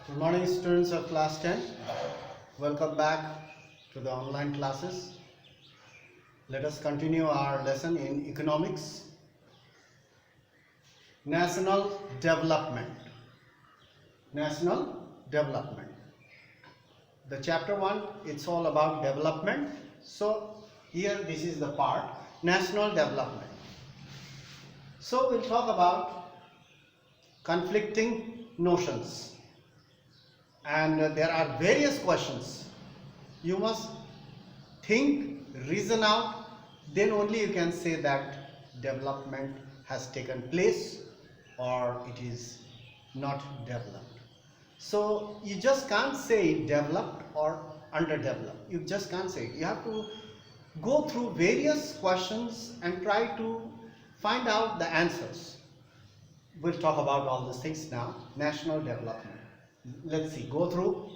Good morning, students of class 10. Welcome back to the online classes. Let us continue our lesson in economics. National development. National development. The chapter 1, it's all about development. So here this is the part, national development. So we'll talk about conflicting notions. And there are various questions. You must think, reason out, then only you can say that development has taken place or it is not developed. So you just can't say developed or underdeveloped. You just can't say it. You have to go through various questions and try to find out the answers. We'll talk about all these things now. National development. Let's see, go through,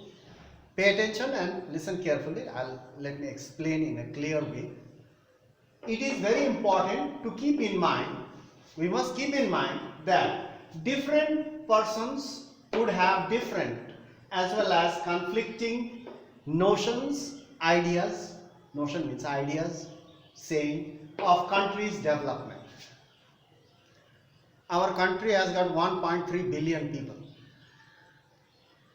pay attention and listen carefully. Let me explain in a clear way. It is very important to keep in mind, we must keep in mind that different persons would have different as well as conflicting notions, ideas, notion means ideas, saying of country's development. Our country has got 1.3 billion people.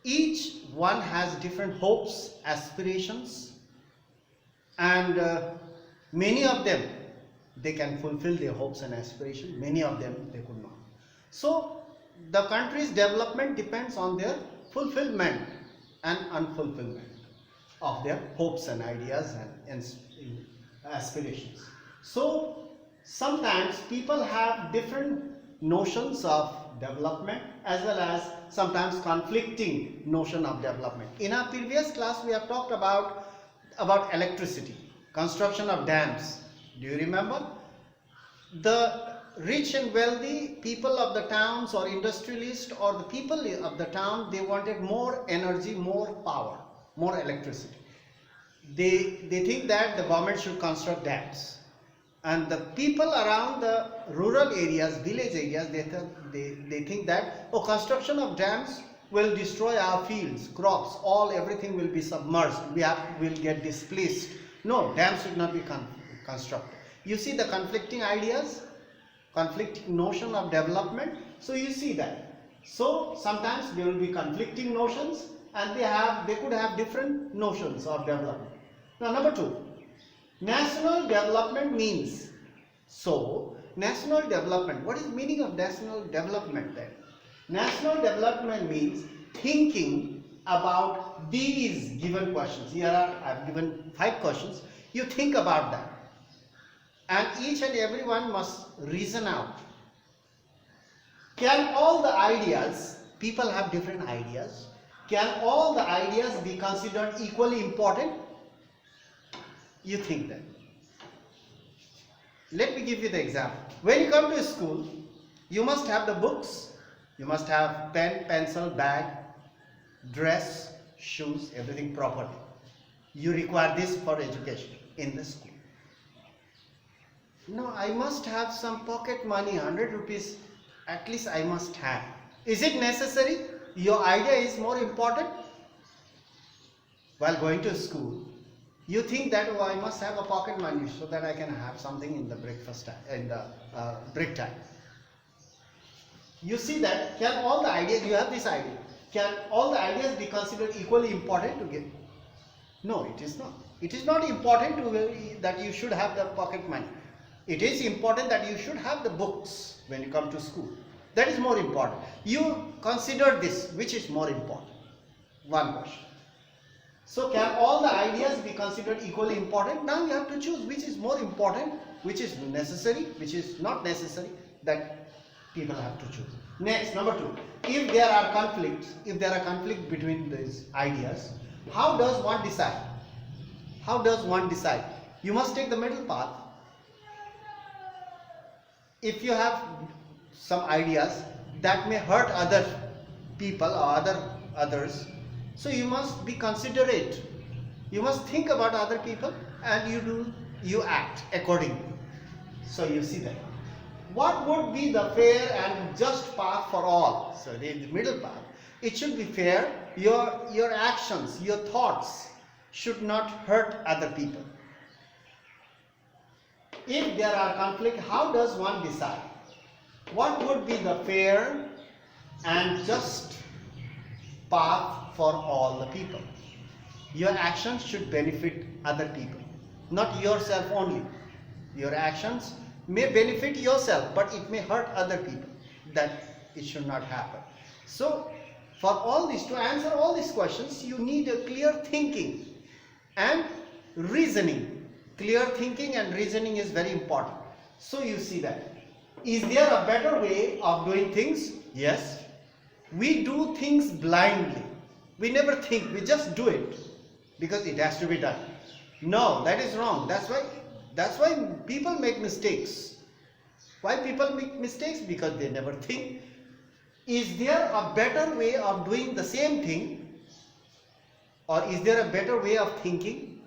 Each one has different hopes, aspirations, and many of them they can fulfill their hopes and aspirations, many of them they could not. So the country's development depends on their fulfillment and unfulfillment of their hopes and ideas and aspirations. So sometimes people have different notions of development as well as sometimes conflicting notion of development. In our previous class we have talked about electricity, construction of dams. Do you remember? The rich and wealthy people of the towns or industrialists or the people of the town, they wanted more energy, more power, more electricity. They think that the government should construct dams. And the people around the rural areas, village areas, they think that, oh, construction of dams will destroy our fields, crops, everything will be submerged, we'll get displaced. No, dams should not be constructed. You see the conflicting ideas, conflicting notion of development. So you see that. So sometimes there will be conflicting notions and they could have different notions of development. Now number 2. National development means, so national development, what is the meaning of national development then? National development means thinking about these given questions. Here I've given 5 questions. You think about that. And each and every one must reason out. Can all the ideas, people have different ideas, can all the ideas be considered equally important? You think that. Let me give you the example. When you come to school, you must have the books, you must have pen, pencil, bag, dress, shoes, everything properly. You require this for education in the school. No, I must have some pocket money, 100 rupees, at least I must have. Is it necessary? Your idea is more important? While going to school, you think that, oh, I must have a pocket money so that I can have something in the breakfast time, in the break time. You see that, can all the ideas, you have this idea, can all the ideas be considered equally important to get? No, it is not. It is not important that you should have the pocket money. It is important that you should have the books when you come to school. That is more important. You consider this, which is more important? One question. So can all the ideas be considered equally important? Now you have to choose which is more important, which is necessary, which is not necessary, that people have to choose. Next, number 2. If there are conflicts, between these ideas, how does one decide? How does one decide? You must take the middle path. If you have some ideas that may hurt other people or others, so you must be considerate. You must think about other people and you act accordingly. So you see that. What would be the fair and just path for all? So the middle path. It should be fair. Your actions, your thoughts should not hurt other people. If there are conflict, how does one decide? What would be the fair and just path for all the people? Your actions should benefit other people, not yourself only. Your actions may benefit yourself, but it may hurt other people. That it should not happen. So, for all this, to answer all these questions, you need a clear thinking and reasoning. Clear thinking and reasoning is very important. So you see that. Is there a better way of doing things? Yes. We do things blindly. We never think, we just do it because it has to be done. No, that is wrong. That's why people make mistakes. Why people make mistakes? Because they never think. Is there a better way of doing the same thing? Or is there a better way of thinking?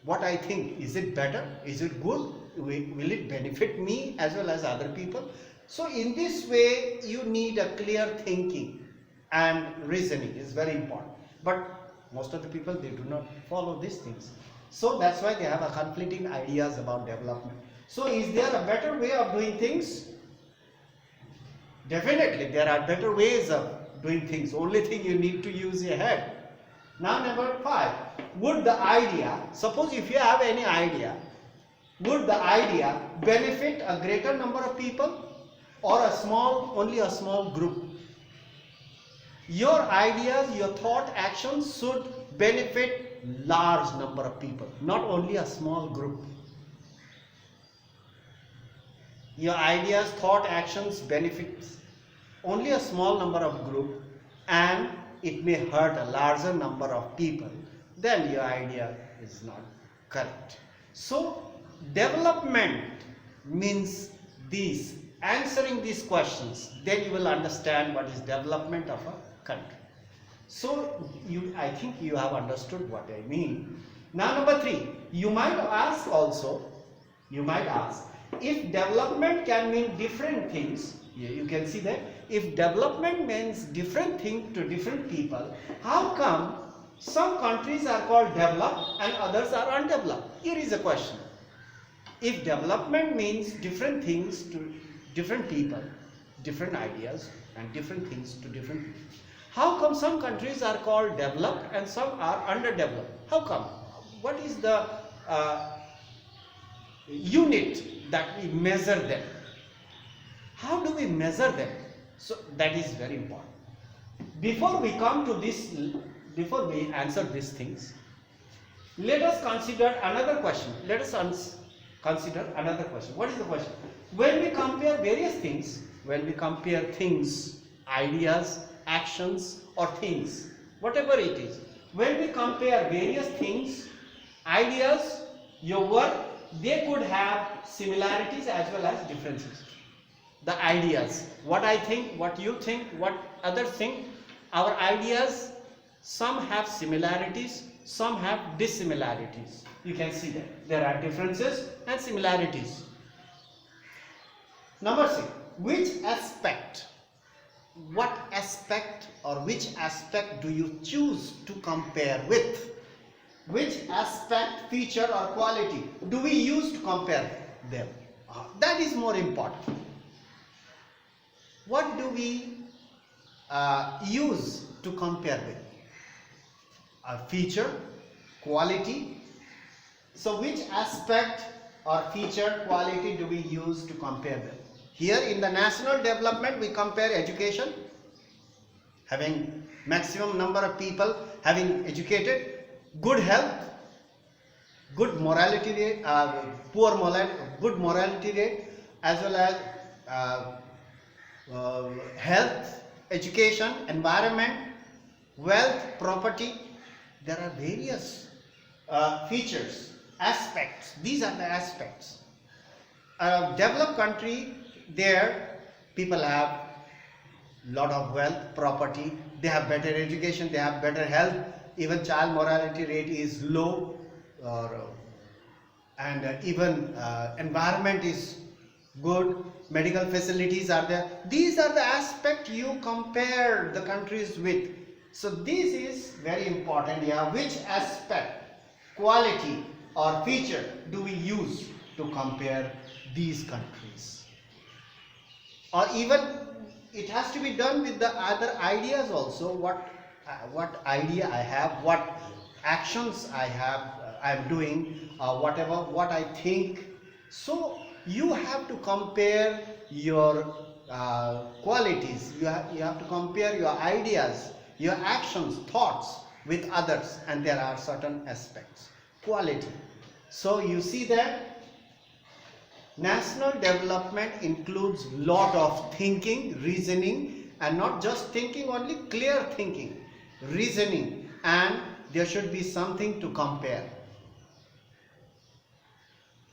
What I think, is it better? Is it good? Will it benefit me as well as other people? So in this way, you need a clear thinking and reasoning is very important. But most of the people, they do not follow these things. So that's why they have a conflicting ideas about development. So is there a better way of doing things? Definitely, there are better ways of doing things. Only thing you need to use your head. Now number 5, would the idea, suppose if you have any idea, would the idea benefit a greater number of people or only a small group? Your ideas, your thought, actions should benefit large number of people, not only a small group. Your ideas, thought, actions benefits only a small number of group and it may hurt a larger number of people, then your idea is not correct. So development means these, answering these questions, then you will understand what is development of a country. So I think you have understood what I mean. Now number 3, you might ask if development can mean different things. You can see that if development means different thing to different people, how come some countries are called developed and others are undeveloped? Here is a question. If development means different things to different people, different ideas and different things to different people, how come some countries are called developed and some are underdeveloped? How come? What is the unit that we measure them? How do we measure them? So that is very important. Before we come to this, before we answer these things, let us consider another question. Consider another question. What is the question? When we compare various things, when we compare things, ideas, actions or things, whatever it is, when we compare various things, ideas, your work, they could have similarities as well as differences. The ideas, what I think, what you think, what others think, our ideas, some have similarities, some have dissimilarities. You can see that there are differences and similarities. Number 6, what aspect or which aspect do you choose to compare with? Which aspect, feature or quality do we use to compare them? That is more important. What do we use to compare with? A feature, quality. So which aspect or feature, quality do we use to compare them? Here in the national development we compare education, having maximum number of people having educated, good health, good morality rate, good morality rate, as well as health, education, environment, wealth, property. There are various features, aspects. These are the aspects. A developed country, there people have lot of wealth, property, they have better education, they have better health, even child mortality rate is low, and even environment is good medical facilities are there. These are the aspect you compare the countries with. So this is very important here. Which aspect, quality or feature do we use to compare these countries? Or even it has to be done with the other ideas also. What idea I have, what actions I have, I am doing, whatever, what I think. So you have to compare your qualities, you have to compare your ideas, your actions, thoughts with others, and there are certain aspects. Quality. So you see that national development includes lot of thinking, reasoning, and not just thinking only, clear thinking, reasoning, and there should be something to compare.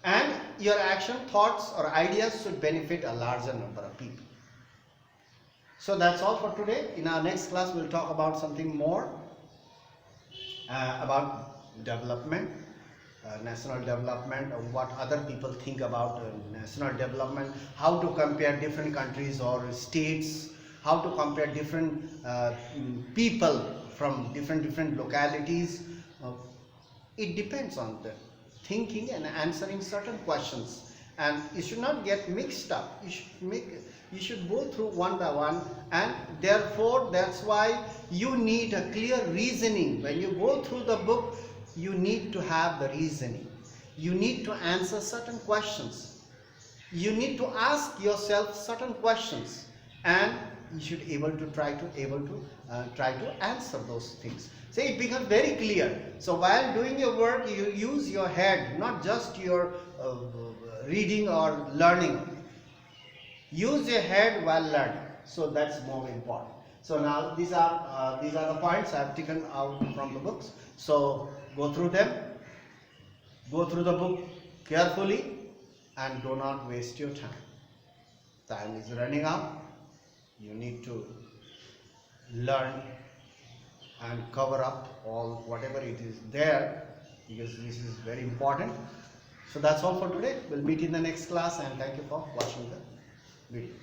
And your action, thoughts or ideas should benefit a larger number of people. So that's all for today. In our next class we'll talk about something more about development, national development, what other people think about national development, how to compare different countries or states, how to compare different people from different localities. It depends on the thinking and answering certain questions, and you should not get mixed up. You should go through one by one, and therefore that's why you need a clear reasoning. When you go through the book, you need to have the reasoning. You need to answer certain questions. You need to ask yourself certain questions, and you should try to answer those things. So it becomes very clear. So while doing your work, you use your head, not just your reading or learning. Use your head while learning. So that's more important. So now these are the points I have taken out from the books. So go through them. Go through the book carefully and do not waste your time. Time is running out. You need to learn and cover up all whatever it is there, because this is very important. So that's all for today. We'll meet in the next class, and thank you for watching the video.